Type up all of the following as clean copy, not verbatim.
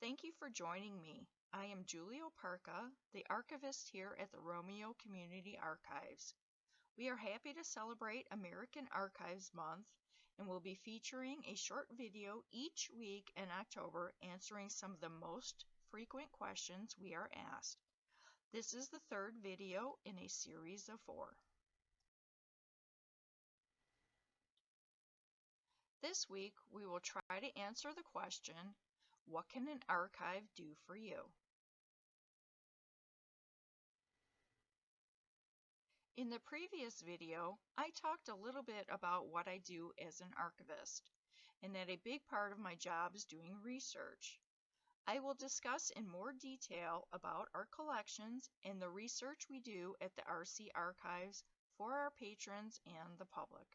Thank you for joining me. I am Julie Oparka, the archivist here at the Romeo Community Archives. We are happy to celebrate American Archives Month and will be featuring a short video each week in October answering some of the most frequent questions we are asked. This is the third video in a series of 4. This week, we will try to answer the question, what can an archive do for you? In the previous video, I talked a little bit about what I do as an archivist, and that a big part of my job is doing research. I will discuss in more detail about our collections and the research we do at the RC Archives for our patrons and the public.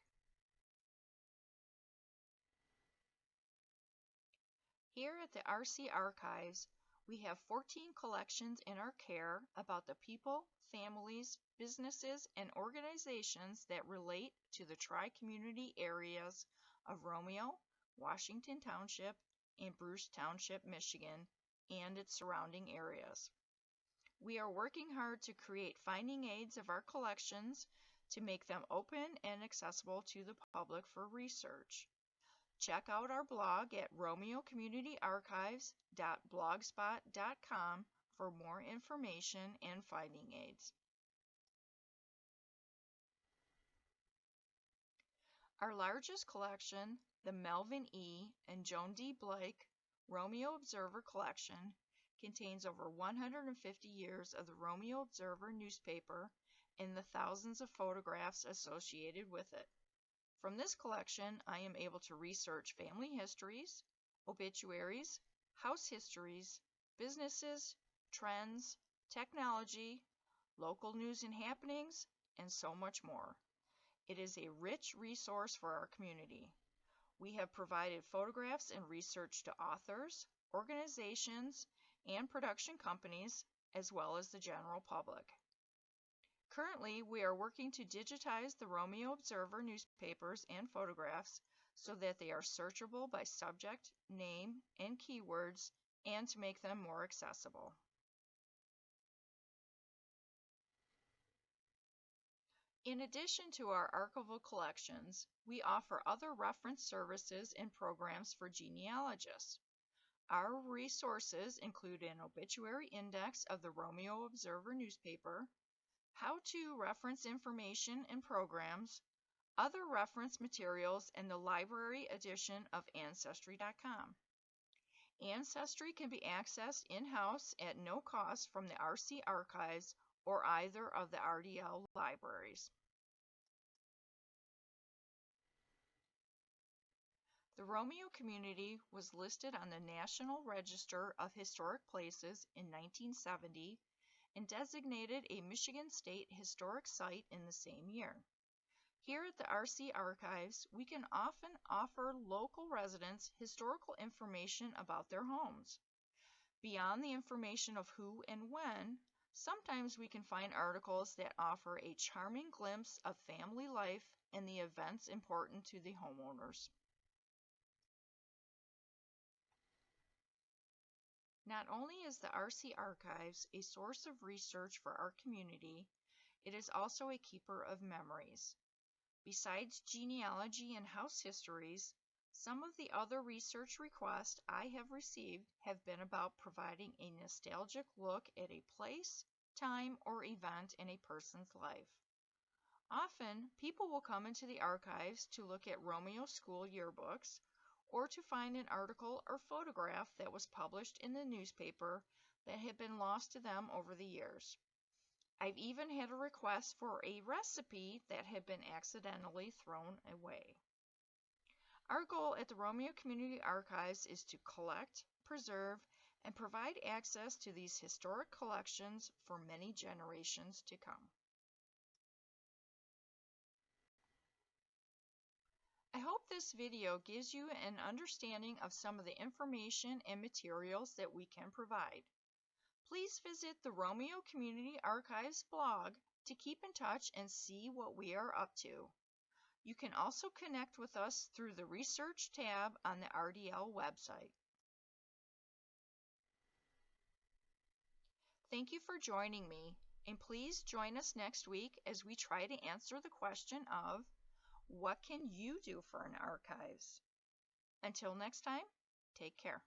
Here at the RC Archives, we have 14 collections in our care about the people, families, businesses, and organizations that relate to the tri-community areas of Romeo, Washington Township, and Bruce Township, Michigan, and its surrounding areas. We are working hard to create finding aids of our collections to make them open and accessible to the public for research. Check out our blog at romeocommunityarchives.blogspot.com for more information and finding aids. Our largest collection, the Melvin E. and Joan D. Blake Romeo Observer Collection, contains over 150 years of the Romeo Observer newspaper and the thousands of photographs associated with it. From this collection, I am able to research family histories, obituaries, house histories, businesses, trends, technology, local news and happenings, and so much more. It is a rich resource for our community. We have provided photographs and research to authors, organizations, and production companies, as well as the general public. Currently, we are working to digitize the Romeo Observer newspapers and photographs so that they are searchable by subject, name, and keywords, and to make them more accessible. In addition to our archival collections, we offer other reference services and programs for genealogists. Our resources include an obituary index of the Romeo Observer newspaper, how-to reference information and programs, other reference materials, and the library edition of Ancestry.com. Ancestry can be accessed in-house at no cost from the RC Archives or either of the RDL libraries. The Romeo community was listed on the National Register of Historic Places in 1970 and designated a Michigan State Historic Site in the same year. Here at the RC Archives, we can often offer local residents historical information about their homes. Beyond the information of who and when, sometimes we can find articles that offer a charming glimpse of family life and the events important to the homeowners. Not only is the RC Archives a source of research for our community, it is also a keeper of memories. Besides genealogy and house histories, some of the other research requests I have received have been about providing a nostalgic look at a place, time, or event in a person's life. Often, people will come into the archives to look at Romeo school yearbooks, or to find an article or photograph that was published in the newspaper that had been lost to them over the years. I've even had a request for a recipe that had been accidentally thrown away. Our goal at the Romeo Community Archives is to collect, preserve, and provide access to these historic collections for many generations to come. I hope this video gives you an understanding of some of the information and materials that we can provide. Please visit the Romeo Community Archives blog to keep in touch and see what we are up to. You can also connect with us through the Research tab on the RDL website. Thank you for joining me, and please join us next week as we try to answer the question of what can you do for an archives? Until next time, take care.